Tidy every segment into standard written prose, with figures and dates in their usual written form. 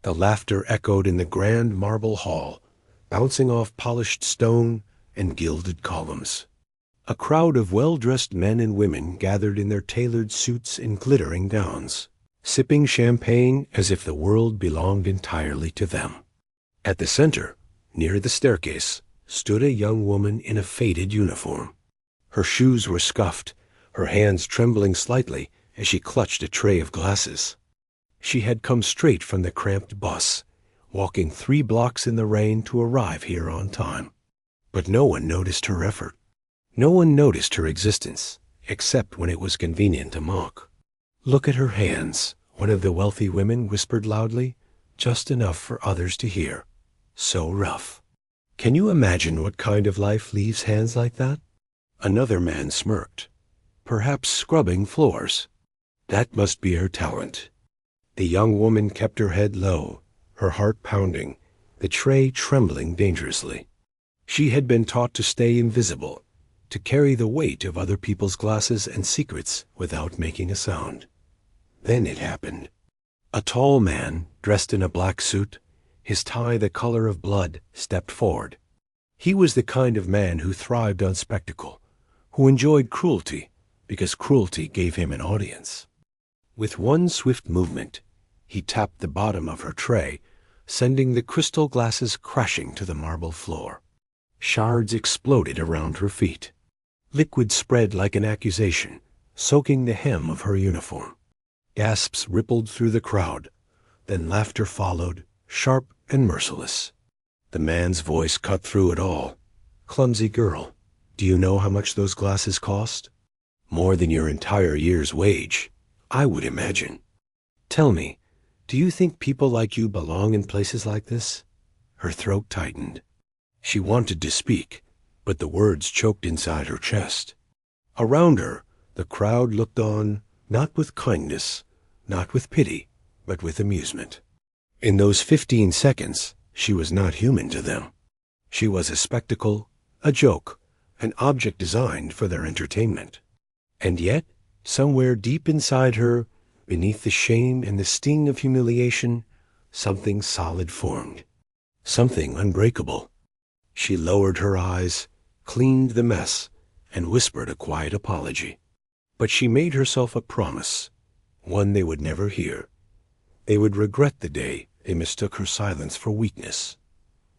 The laughter echoed in the grand marble hall, bouncing off polished stone and gilded columns. A crowd of well-dressed men and women gathered in their tailored suits and glittering gowns, sipping champagne as if the world belonged entirely to them. At the center, near the staircase, stood a young woman in a faded uniform. Her shoes were scuffed, her hands trembling slightly as she clutched a tray of glasses. She had come straight from the cramped bus, walking 3 blocks in the rain to arrive here on time. But no one noticed her effort. No one noticed her existence, except when it was convenient to mock. "Look at her hands," one of the wealthy women whispered loudly, just enough for others to hear. "So rough. Can you imagine what kind of life leaves hands like that?" Another man smirked. "Perhaps scrubbing floors. That must be her talent." The young woman kept her head low, her heart pounding, the tray trembling dangerously. She had been taught to stay invisible, to carry the weight of other people's glasses and secrets without making a sound. Then it happened. A tall man, dressed in a black suit, his tie the color of blood, stepped forward. He was the kind of man who thrived on spectacle, who enjoyed cruelty because cruelty gave him an audience. With one swift movement, he tapped the bottom of her tray, sending the crystal glasses crashing to the marble floor. Shards exploded around her feet. Liquid spread like an accusation, soaking the hem of her uniform. Gasps rippled through the crowd, then laughter followed, sharp and merciless. The man's voice cut through it all. "Clumsy girl, do you know how much those glasses cost? More than your entire year's wage, I would imagine. Tell me, do you think people like you belong in places like this?" Her throat tightened. She wanted to speak, but the words choked inside her chest. Around her, the crowd looked on, not with kindness, not with pity, but with amusement. In those 15 seconds, she was not human to them. She was a spectacle, a joke, an object designed for their entertainment. And yet, somewhere deep inside her, beneath the shame and the sting of humiliation, something solid formed, something unbreakable. She lowered her eyes, cleaned the mess, and whispered a quiet apology. But she made herself a promise, one they would never hear. They would regret the day they mistook her silence for weakness.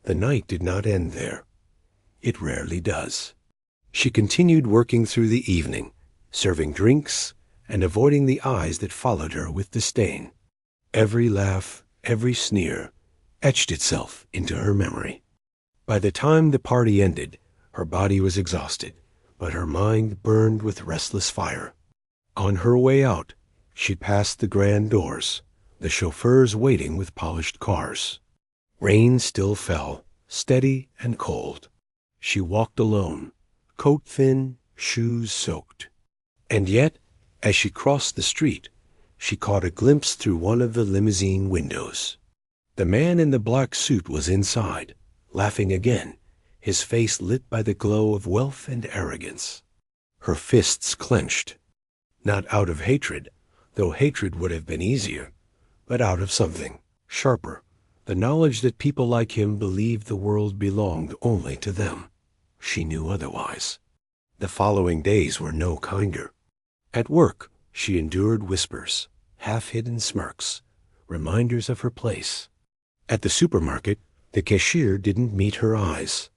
The night did not end there. It rarely does. She continued working through the evening, serving drinks and avoiding the eyes that followed her with disdain. Every laugh, every sneer, etched itself into her memory. By the time the party ended, her body was exhausted, but her mind burned with restless fire. On her way out, she passed the grand doors, the chauffeurs waiting with polished cars. Rain still fell, steady and cold. She walked alone, coat thin, shoes soaked. And yet, as she crossed the street, she caught a glimpse through one of the limousine windows. The man in the black suit was inside, laughing again, his face lit by the glow of wealth and arrogance. Her fists clenched, not out of hatred, though hatred would have been easier, but out of something sharper, the knowledge that people like him believed the world belonged only to them. She knew otherwise. The following days were no kinder. At work, she endured whispers, half-hidden smirks, reminders of her place. At the supermarket, the cashier didn't meet her eyes.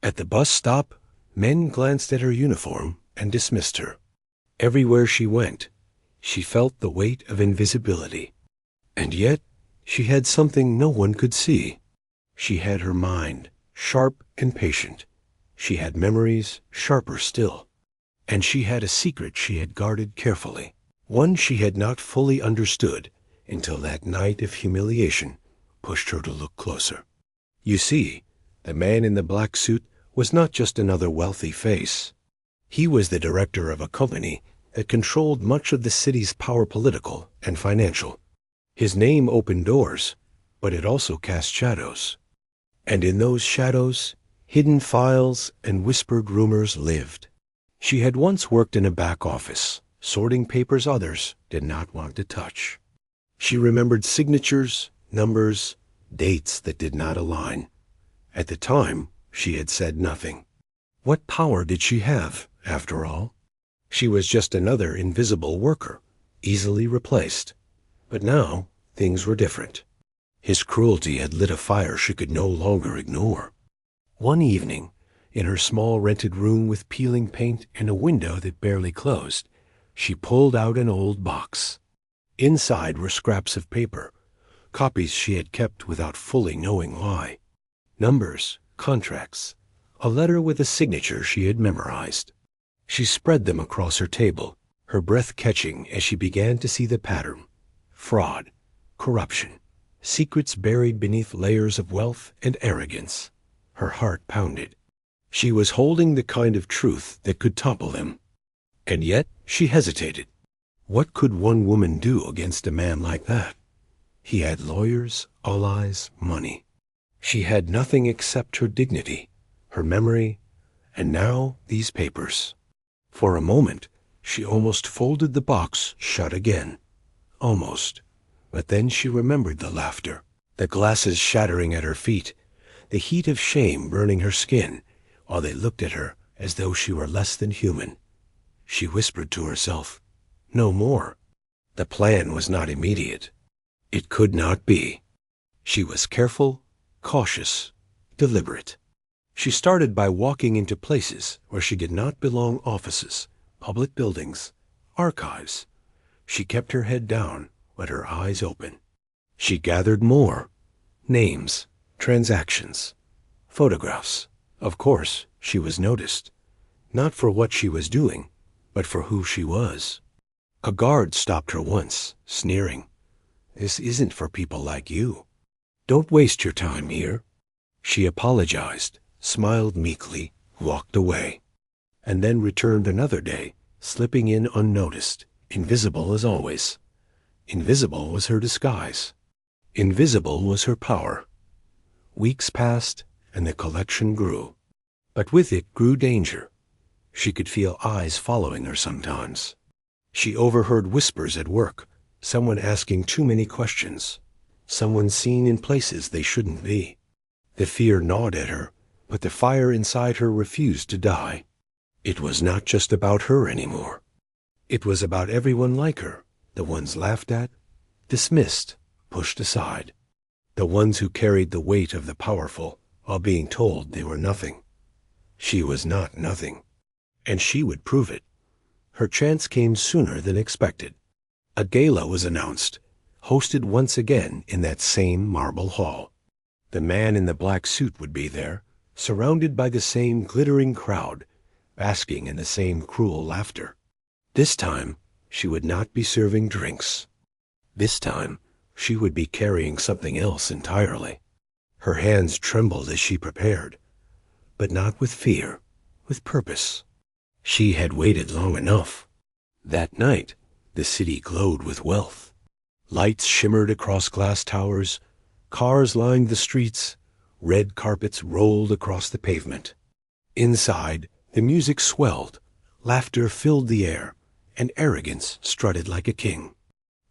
At the bus stop, men glanced at her uniform and dismissed her. Everywhere she went, she felt the weight of invisibility. And yet, she had something no one could see. She had her mind, sharp and patient. She had memories, sharper still. And she had a secret she had guarded carefully, one she had not fully understood until that night of humiliation pushed her to look closer. You see, the man in the black suit was not just another wealthy face. He was the director of a company that controlled much of the city's power, political and financial. His name opened doors, but it also cast shadows. And in those shadows, hidden files and whispered rumors lived. She had once worked in a back office, sorting papers others did not want to touch. She remembered signatures, numbers, dates that did not align. At the time, she had said nothing. What power did she have, after all? She was just another invisible worker, easily replaced. But now, things were different. His cruelty had lit a fire she could no longer ignore. One evening, in her small rented room with peeling paint and a window that barely closed, she pulled out an old box. Inside were scraps of paper, copies she had kept without fully knowing why. Numbers, contracts, a letter with a signature she had memorized. She spread them across her table, her breath catching as she began to see the pattern. Fraud, corruption, secrets buried beneath layers of wealth and arrogance. Her heart pounded. She was holding the kind of truth that could topple him. And yet she hesitated. What could one woman do against a man like that? He had lawyers, allies, money. She had nothing except her dignity, her memory, and now these papers. For a moment, she almost folded the box shut again. Almost. But then she remembered the laughter, the glasses shattering at her feet, the heat of shame burning her skin, while they looked at her as though she were less than human. She whispered to herself, "No more." The plan was not immediate. It could not be. She was careful, cautious, deliberate. She started by walking into places where she did not belong: offices, public buildings, archives. She kept her head down, but her eyes open. She gathered more: names, transactions, photographs. Of course, she was noticed, not for what she was doing, but for who she was. A guard stopped her once, sneering. "This isn't for people like you. Don't waste your time here." She apologized, smiled meekly, walked away, and then returned another day, slipping in unnoticed, invisible as always. Invisible was her disguise. Invisible was her power. Weeks passed, and the collection grew. But with it grew danger. She could feel eyes following her sometimes. She overheard whispers at work, someone asking too many questions, someone seen in places they shouldn't be. The fear gnawed at her, but the fire inside her refused to die. It was not just about her anymore. It was about everyone like her, the ones laughed at, dismissed, pushed aside, the ones who carried the weight of the powerful while being told they were nothing. She was not nothing, and she would prove it. Her chance came sooner than expected. A gala was announced, hosted once again in that same marble hall. The man in the black suit would be there, surrounded by the same glittering crowd, basking in the same cruel laughter. This time, she would not be serving drinks. This time, she would be carrying something else entirely. Her hands trembled as she prepared, but not with fear, with purpose. She had waited long enough. That night, the city glowed with wealth. Lights shimmered across glass towers, cars lined the streets, red carpets rolled across the pavement. Inside, the music swelled, laughter filled the air, and arrogance strutted like a king.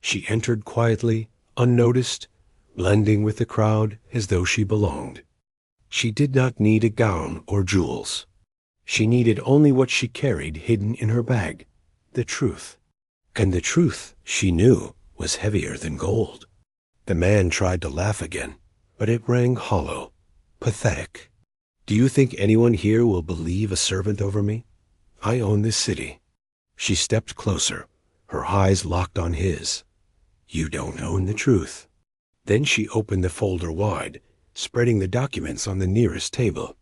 She entered quietly, unnoticed, blending with the crowd as though she belonged. She did not need a gown or jewels. She needed only what she carried hidden in her bag, the truth. And the truth, she knew, was heavier than gold. The man tried to laugh again, but it rang hollow, pathetic. "Do you think anyone here will believe a servant over me? I own this city." She stepped closer, her eyes locked on his. "You don't own the truth." Then she opened the folder wide, spreading the documents on the nearest table.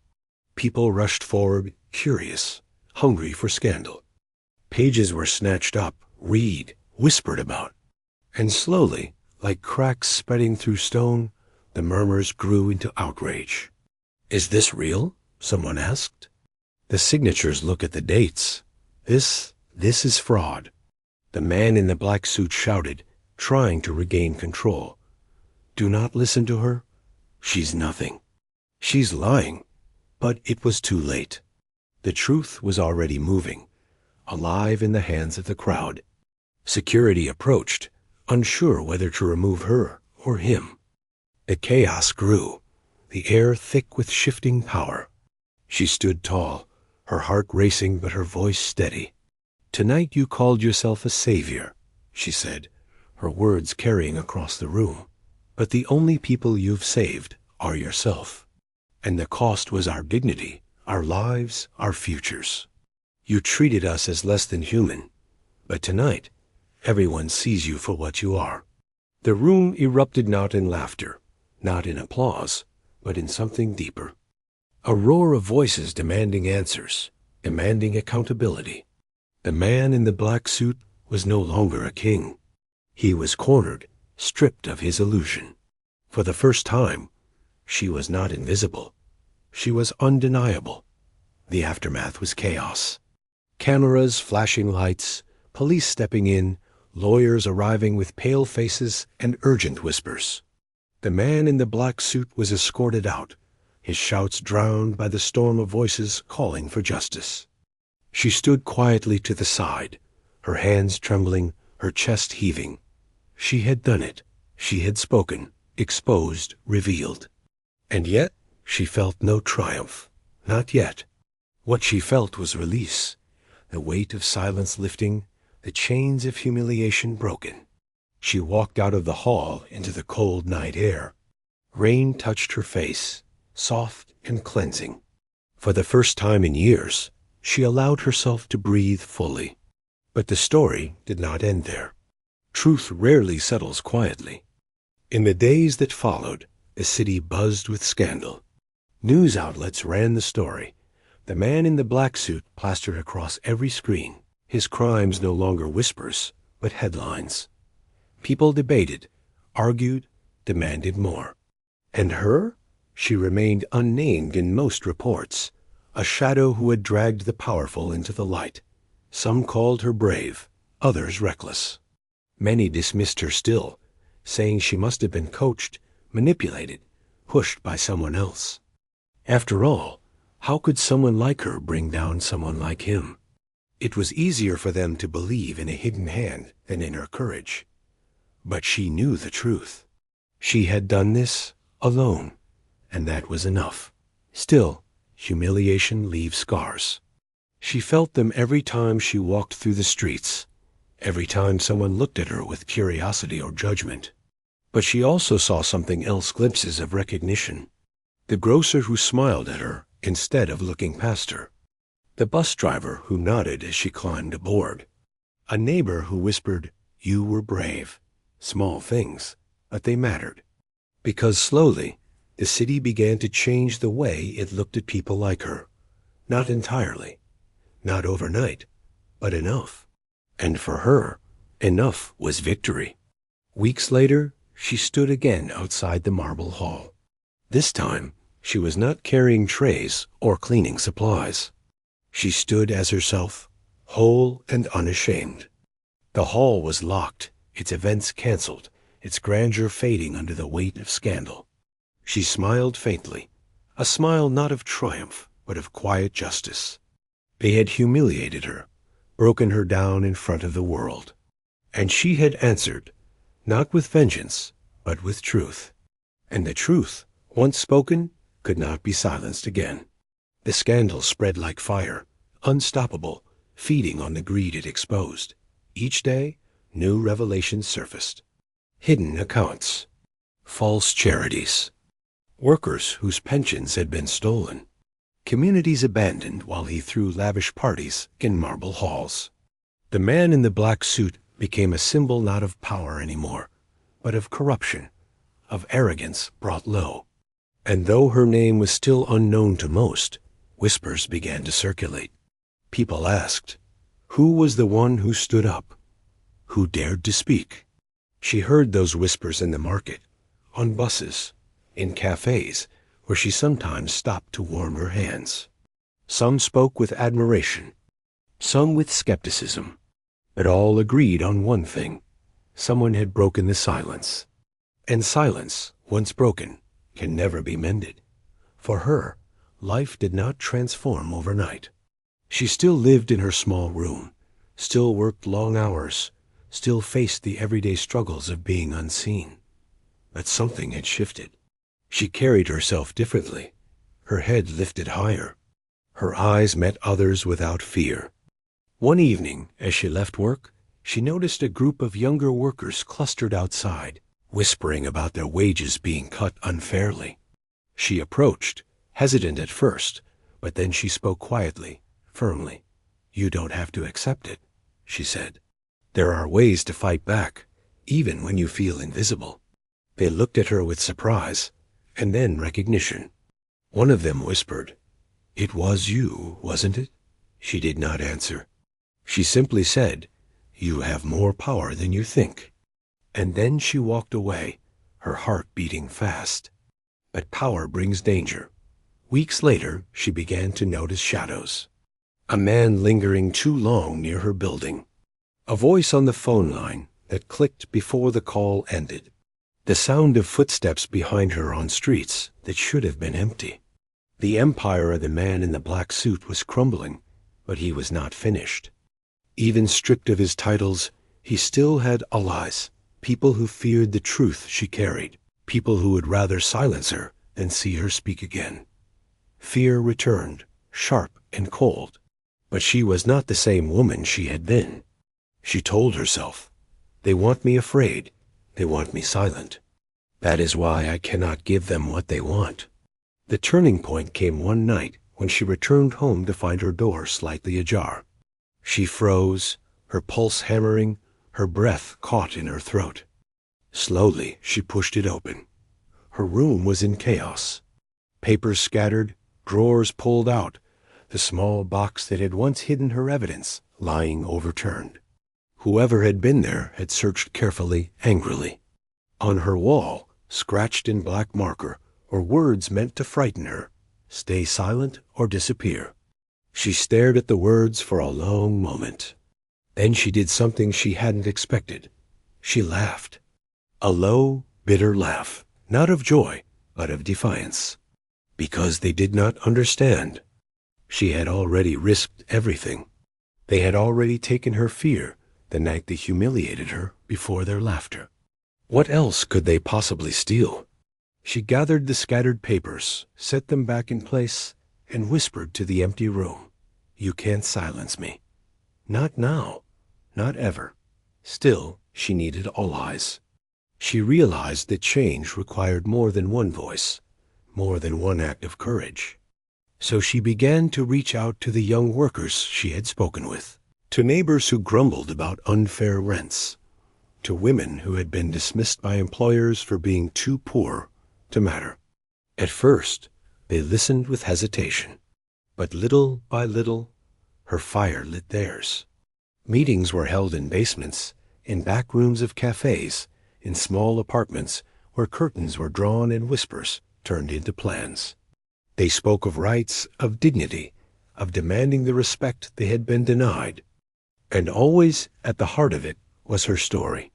People rushed forward, curious, hungry for scandal. Pages were snatched up, read, whispered about. And slowly, like cracks spreading through stone, the murmurs grew into outrage. "Is this real?" someone asked. "The signatures look at the dates. This is fraud." The man in the black suit shouted, trying to regain control. "Do not listen to her. She's nothing. She's lying." But it was too late. The truth was already moving, alive in the hands of the crowd. Security approached, unsure whether to remove her or him. The chaos grew, the air thick with shifting power. She stood tall, her heart racing but her voice steady. "Tonight you called yourself a savior," she said, her words carrying across the room. "But the only people you've saved are yourself. And the cost was our dignity, our lives, our futures. You treated us as less than human, but tonight everyone sees you for what you are." The room erupted not in laughter, not in applause, but in something deeper. A roar of voices demanding answers, demanding accountability. The man in the black suit was no longer a king. He was cornered, stripped of his illusion. For the first time, she was not invisible. She was undeniable. The aftermath was chaos. Cameras, flashing lights, police stepping in, lawyers arriving with pale faces and urgent whispers. The man in the black suit was escorted out, his shouts drowned by the storm of voices calling for justice. She stood quietly to the side, her hands trembling, her chest heaving. She had done it. She had spoken, exposed, revealed. And yet she felt no triumph. Not yet. What she felt was release, the weight of silence lifting, the chains of humiliation broken. She walked out of the hall into the cold night air. Rain touched her face, soft and cleansing. For the first time in years, she allowed herself to breathe fully. But the story did not end there. Truth rarely settles quietly. In the days that followed, the city buzzed with scandal. News outlets ran the story. The man in the black suit plastered across every screen. His crimes no longer whispers, but headlines. People debated, argued, demanded more. And her? She remained unnamed in most reports, a shadow who had dragged the powerful into the light. Some called her brave, others reckless. Many dismissed her still, saying she must have been coached, manipulated, pushed by someone else. After all, how could someone like her bring down someone like him? It was easier for them to believe in a hidden hand than in her courage. But she knew the truth. She had done this alone, and that was enough. Still, humiliation leaves scars. She felt them every time she walked through the streets, every time someone looked at her with curiosity or judgment. But she also saw something else, glimpses of recognition. The grocer who smiled at her instead of looking past her. The bus driver who nodded as she climbed aboard. A neighbor who whispered, "You were brave." Small things, but they mattered. Because slowly, the city began to change the way it looked at people like her. Not entirely, not overnight, but enough. And for her, enough was victory. Weeks later, she stood again outside the marble hall. This time, she was not carrying trays or cleaning supplies. She stood as herself, whole and unashamed. The hall was locked, its events canceled, its grandeur fading under the weight of scandal. She smiled faintly, a smile not of triumph, but of quiet justice. They had humiliated her, broken her down in front of the world. And she had answered, not with vengeance, but with truth. And the truth, once spoken, could not be silenced again. The scandal spread like fire, unstoppable, feeding on the greed it exposed. Each day, new revelations surfaced. Hidden accounts, false charities, workers whose pensions had been stolen, communities abandoned while he threw lavish parties in marble halls. The man in the black suit became a symbol not of power anymore, but of corruption, of arrogance brought low. And though her name was still unknown to most, whispers began to circulate. People asked, who was the one who stood up? Who dared to speak? She heard those whispers in the market, on buses, in cafes, where she sometimes stopped to warm her hands. Some spoke with admiration, some with skepticism, but all agreed on one thing. Someone had broken the silence. And silence, once broken, can never be mended. For her, life did not transform overnight. She still lived in her small room, still worked long hours, still faced the everyday struggles of being unseen. But something had shifted. She carried herself differently. Her head lifted higher. Her eyes met others without fear. One evening, as she left work, she noticed a group of younger workers clustered outside, whispering about their wages being cut unfairly. She approached, hesitant at first, but then she spoke quietly, firmly. "You don't have to accept it," she said. "There are ways to fight back, even when you feel invisible." They looked at her with surprise, and then recognition. One of them whispered, "It was you, wasn't it?" She did not answer. She simply said, "You have more power than you think." And then she walked away, her heart beating fast. But power brings danger. Weeks later, she began to notice shadows. A man lingering too long near her building. A voice on the phone line that clicked before the call ended. The sound of footsteps behind her on streets that should have been empty. The empire of the man in the black suit was crumbling, but he was not finished. Even stripped of his titles, he still had allies, people who feared the truth she carried, people who would rather silence her than see her speak again. Fear returned, sharp and cold, but she was not the same woman she had been. She told herself, "They want me afraid, they want me silent. That is why I cannot give them what they want." The turning point came one night when she returned home to find her door slightly ajar. She froze, her pulse hammering, her breath caught in her throat. Slowly, she pushed it open. Her room was in chaos. Papers scattered, drawers pulled out, the small box that had once hidden her evidence lying overturned. Whoever had been there had searched carefully, angrily. On her wall, scratched in black marker, were words meant to frighten her: "Stay silent or disappear." She stared at the words for a long moment. Then she did something she hadn't expected. She laughed. A low, bitter laugh, not of joy, but of defiance. Because they did not understand. She had already risked everything. They had already taken her fear the night they humiliated her before their laughter. What else could they possibly steal? She gathered the scattered papers, set them back in place, and whispered to the empty room, "You can't silence me. Not now. Not ever." Still, she needed allies. She realized that change required more than one voice, more than one act of courage. So she began to reach out to the young workers she had spoken with, to neighbors who grumbled about unfair rents, to women who had been dismissed by employers for being too poor to matter. At first, they listened with hesitation, but little by little, her fire lit theirs. Meetings were held in basements, in back rooms of cafes, in small apartments where curtains were drawn and whispers turned into plans. They spoke of rights, of dignity, of demanding the respect they had been denied. And always at the heart of it was her story.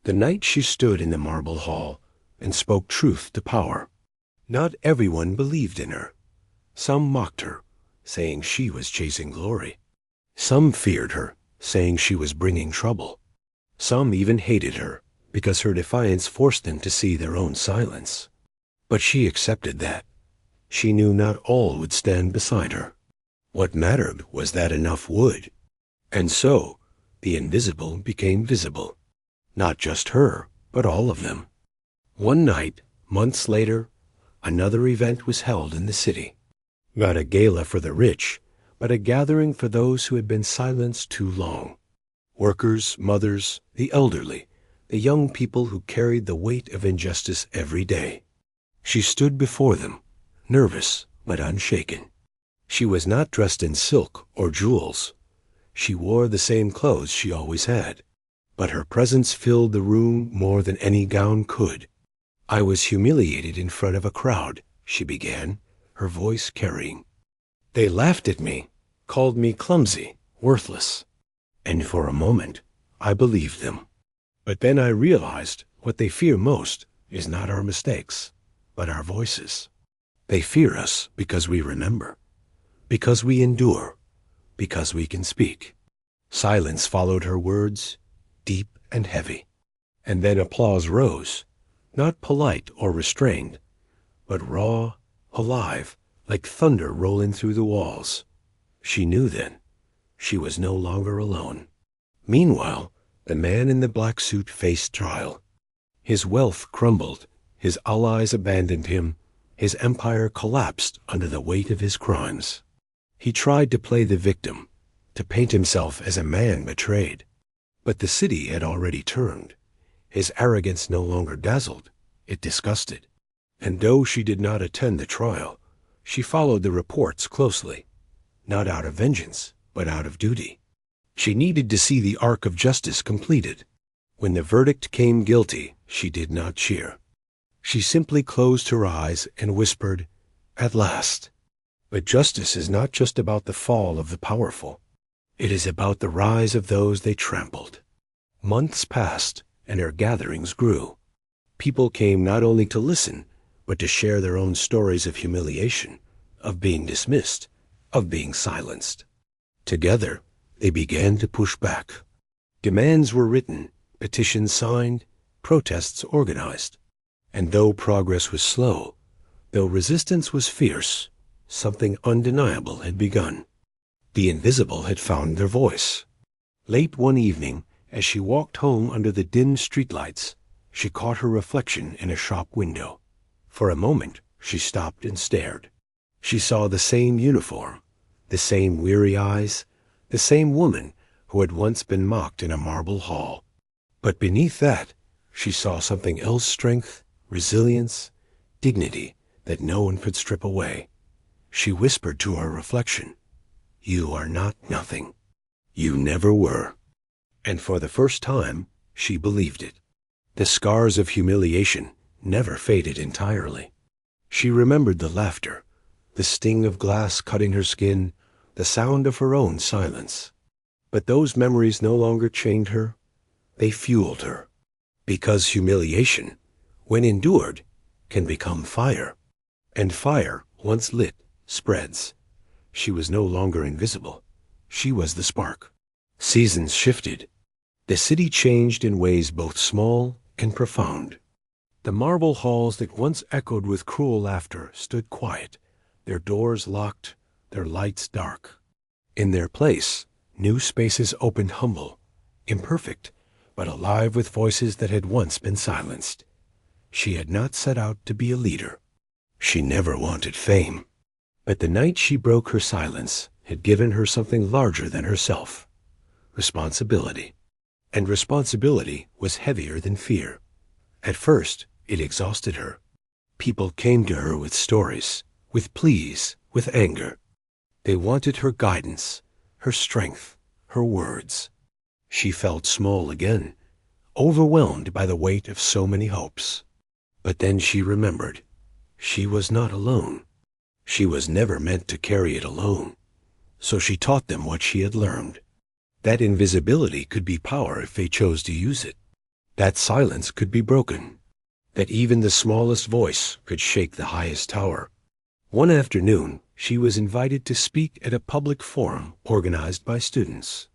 The night she stood in the marble hall and spoke truth to power. Not everyone believed in her. Some mocked her, saying she was chasing glory. Some feared her, saying she was bringing trouble. Some even hated her, because her defiance forced them to see their own silence. But she accepted that. She knew not all would stand beside her. What mattered was that enough would. And so, the invisible became visible. Not just her, but all of them. One night, months later, another event was held in the city. Not a gala for the rich, but a gathering for those who had been silenced too long. Workers, mothers, the elderly, the young people who carried the weight of injustice every day. She stood before them, nervous but unshaken. She was not dressed in silk or jewels. She wore the same clothes she always had, but her presence filled the room more than any gown could. "I was humiliated in front of a crowd," she began, her voice carrying. "They laughed at me, called me clumsy, worthless. And for a moment, I believed them. But then I realized what they fear most is not our mistakes, but our voices. They fear us because we remember, because we endure, because we can speak." Silence followed her words, deep and heavy. And then applause rose, not polite or restrained, but raw, alive, like thunder rolling through the walls. She knew then she was no longer alone. Meanwhile, the man in the black suit faced trial. His wealth crumbled, his allies abandoned him, his empire collapsed under the weight of his crimes. He tried to play the victim, to paint himself as a man betrayed. But the city had already turned. His arrogance no longer dazzled, it disgusted. And though she did not attend the trial, she followed the reports closely, not out of vengeance, but out of duty. She needed to see the arc of justice completed. When the verdict came guilty, she did not cheer. She simply closed her eyes and whispered, "At last." But justice is not just about the fall of the powerful. It is about the rise of those they trampled. Months passed, and her gatherings grew. People came not only to listen, but to share their own stories of humiliation, of being dismissed, of being silenced. Together, they began to push back. Demands were written, petitions signed, protests organized. And though progress was slow, though resistance was fierce, something undeniable had begun. The invisible had found their voice. Late one evening, as she walked home under the dim streetlights, she caught her reflection in a shop window. For a moment, she stopped and stared. She saw the same uniform, the same weary eyes, the same woman who had once been mocked in a marble hall. But beneath that, she saw something else: strength, resilience, dignity that no one could strip away. She whispered to her reflection, "You are not nothing. You never were." And for the first time, she believed it. The scars of humiliation never faded entirely. She remembered the laughter, the sting of glass cutting her skin, the sound of her own silence. But those memories no longer chained her. They fueled her. Because humiliation, when endured, can become fire. And fire, once lit, spreads. She was no longer invisible. She was the spark. Seasons shifted. The city changed in ways both small and profound. The marble halls that once echoed with cruel laughter stood quiet, their doors locked, their lights dark. In their place, new spaces opened, humble, imperfect, but alive with voices that had once been silenced. She had not set out to be a leader. She never wanted fame. But the night she broke her silence had given her something larger than herself: responsibility. And responsibility was heavier than fear. At first, it exhausted her. People came to her with stories, with pleas, with anger. They wanted her guidance, her strength, her words. She felt small again, overwhelmed by the weight of so many hopes. But then she remembered, she was not alone. She was never meant to carry it alone. So she taught them what she had learned. That invisibility could be power if they chose to use it. That silence could be broken. That even the smallest voice could shake the highest tower. One afternoon, she was invited to speak at a public forum organized by students.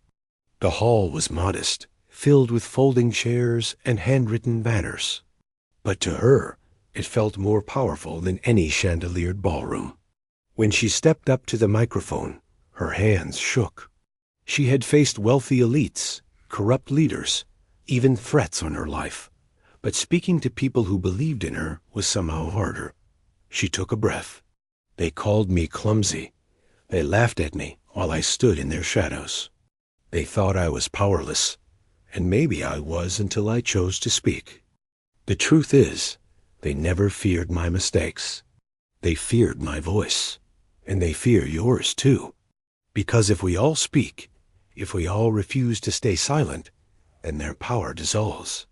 The hall was modest, filled with folding chairs and handwritten banners. But to her, it felt more powerful than any chandeliered ballroom. When she stepped up to the microphone, her hands shook. She had faced wealthy elites, corrupt leaders, even threats on her life. But speaking to people who believed in her was somehow harder. She took a breath. They called me clumsy. They laughed at me while I stood in their shadows. They thought I was powerless, and maybe I was until I chose to speak. The truth is, they never feared my mistakes. They feared my voice, and they fear yours too. Because if we all speak, if we all refuse to stay silent, then their power dissolves.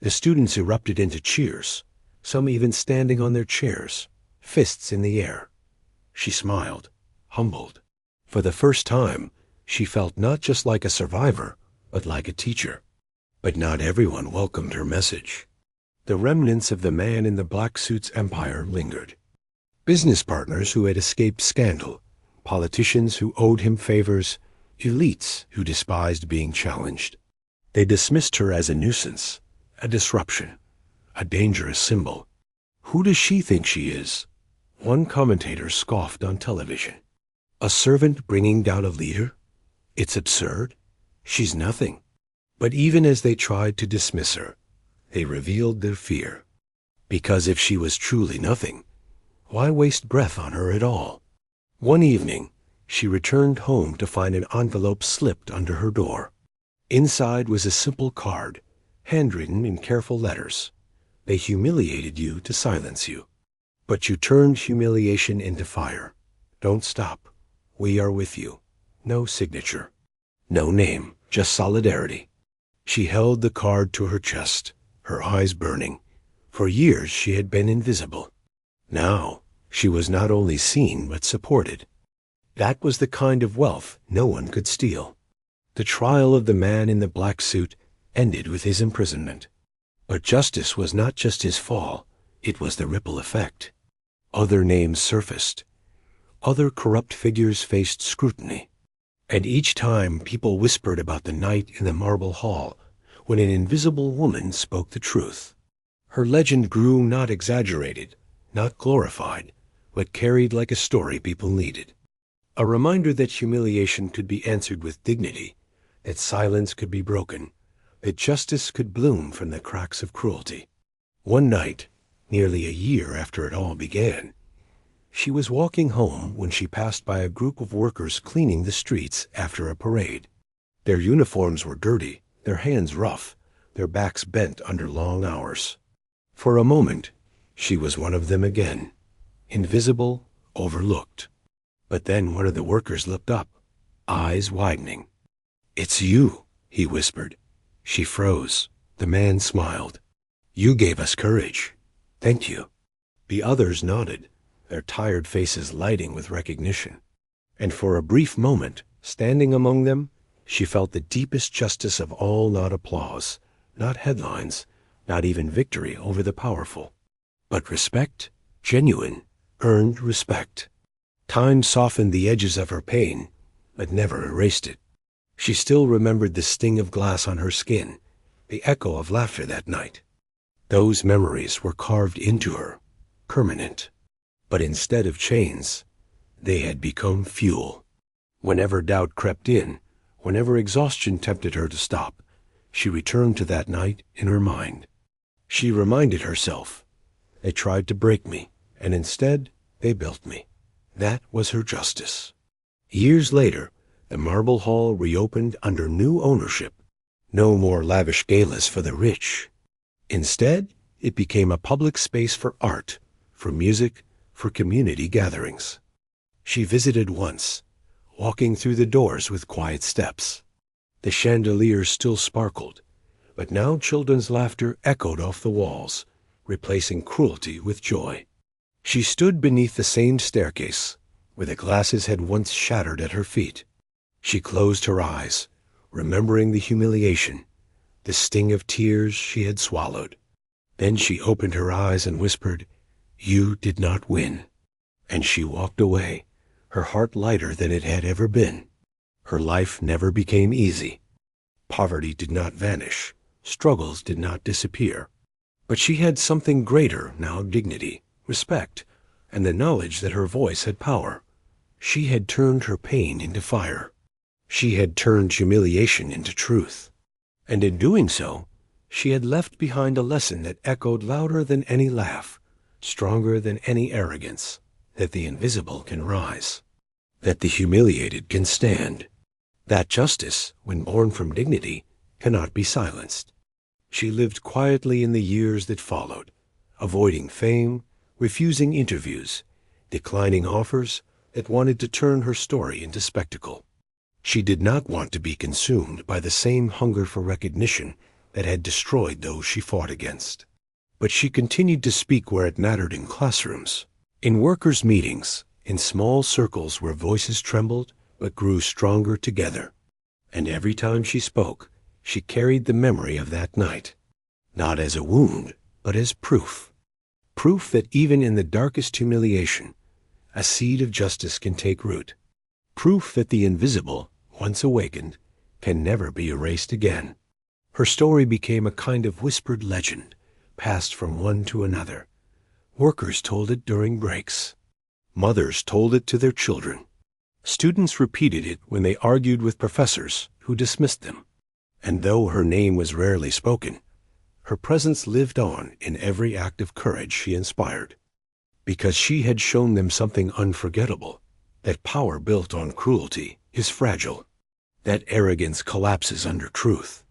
The students erupted into cheers, some even standing on their chairs, fists in the air. She smiled, humbled. For the first time, she felt not just like a survivor, but like a teacher. But not everyone welcomed her message. The remnants of the man in the black suit's empire lingered. Business partners who had escaped scandal, politicians who owed him favors, elites who despised being challenged. They dismissed her as a nuisance, a disruption, a dangerous symbol. Who does she think she is? One commentator scoffed on television. A servant bringing down a leader? It's absurd. She's nothing. But even as they tried to dismiss her, they revealed their fear. Because if she was truly nothing, why waste breath on her at all? One evening, she returned home to find an envelope slipped under her door. Inside was a simple card, handwritten in careful letters. They humiliated you to silence you. But you turned humiliation into fire. Don't stop. We are with you. No signature. No name, just solidarity. She held the card to her chest, her eyes burning. For years she had been invisible. Now she was not only seen but supported. That was the kind of wealth no one could steal. The trial of the man in the black suit ended with his imprisonment. But justice was not just his fall, it was the ripple effect. Other names surfaced. Other corrupt figures faced scrutiny. And each time people whispered about the night in the marble hall when an invisible woman spoke the truth. Her legend grew not exaggerated, not glorified, but carried like a story people needed. A reminder that humiliation could be answered with dignity, that silence could be broken, that justice could bloom from the cracks of cruelty. One night, nearly a year after it all began, she was walking home when she passed by a group of workers cleaning the streets after a parade. Their uniforms were dirty, their hands rough, their backs bent under long hours. For a moment, she was one of them again, invisible, overlooked. But then one of the workers looked up, eyes widening. "It's you," he whispered. She froze. The man smiled. "You gave us courage. Thank you." The others nodded, their tired faces lighting with recognition. And for a brief moment, standing among them, she felt the deepest justice of all, not applause, not headlines, not even victory over the powerful, but respect, genuine, earned respect. Time softened the edges of her pain, but never erased it. She still remembered the sting of glass on her skin, the echo of laughter that night. Those memories were carved into her, permanent. But instead of chains, they had become fuel. Whenever doubt crept in, whenever exhaustion tempted her to stop, she returned to that night in her mind. She reminded herself, "They tried to break me, and instead they built me." That was her justice. Years later, the Marble Hall reopened under new ownership. No more lavish galas for the rich. Instead, it became a public space for art, for music, for community gatherings. She visited once, walking through the doors with quiet steps. The chandeliers still sparkled, but now children's laughter echoed off the walls, replacing cruelty with joy. She stood beneath the same staircase, where the glasses had once shattered at her feet. She closed her eyes, remembering the humiliation, the sting of tears she had swallowed. Then she opened her eyes and whispered, "You did not win." And she walked away, her heart lighter than it had ever been. Her life never became easy. Poverty did not vanish. Struggles did not disappear. But she had something greater now: dignity, respect, and the knowledge that her voice had power. She had turned her pain into fire. She had turned humiliation into truth. And in doing so, she had left behind a lesson that echoed louder than any laugh, stronger than any arrogance, that the invisible can rise, that the humiliated can stand, that justice, when born from dignity, cannot be silenced. She lived quietly in the years that followed, avoiding fame, refusing interviews, declining offers that wanted to turn her story into spectacle. She did not want to be consumed by the same hunger for recognition that had destroyed those she fought against. But she continued to speak where it mattered: in classrooms, in workers' meetings, in small circles where voices trembled but grew stronger together. And every time she spoke, she carried the memory of that night, not as a wound, but as proof. Proof that even in the darkest humiliation, a seed of justice can take root. Proof that the invisible, once awakened, can never be erased again. Her story became a kind of whispered legend, passed from one to another, Workers told it during breaks. Mothers told it to their children. Students repeated it when they argued with professors who dismissed them. And though her name was rarely spoken, her presence lived on in every act of courage she inspired. Because she had shown them something unforgettable, that power built on cruelty is fragile, that arrogance collapses under truth,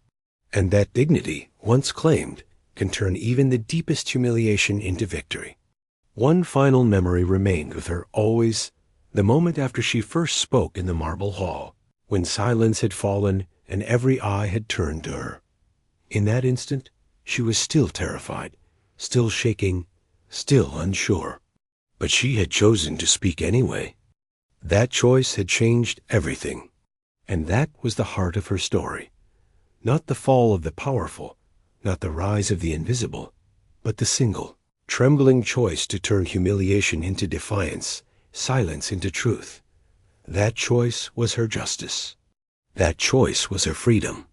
and that dignity, once claimed, can turn even the deepest humiliation into victory. One final memory remained with her always, the moment after she first spoke in the marble hall, when silence had fallen and every eye had turned to her. In that instant, she was still terrified, still shaking, still unsure. But she had chosen to speak anyway. That choice had changed everything. And that was the heart of her story. Not the fall of the powerful, not the rise of the invisible, but the single, trembling choice to turn humiliation into defiance, silence into truth. That choice was her justice. That choice was her freedom.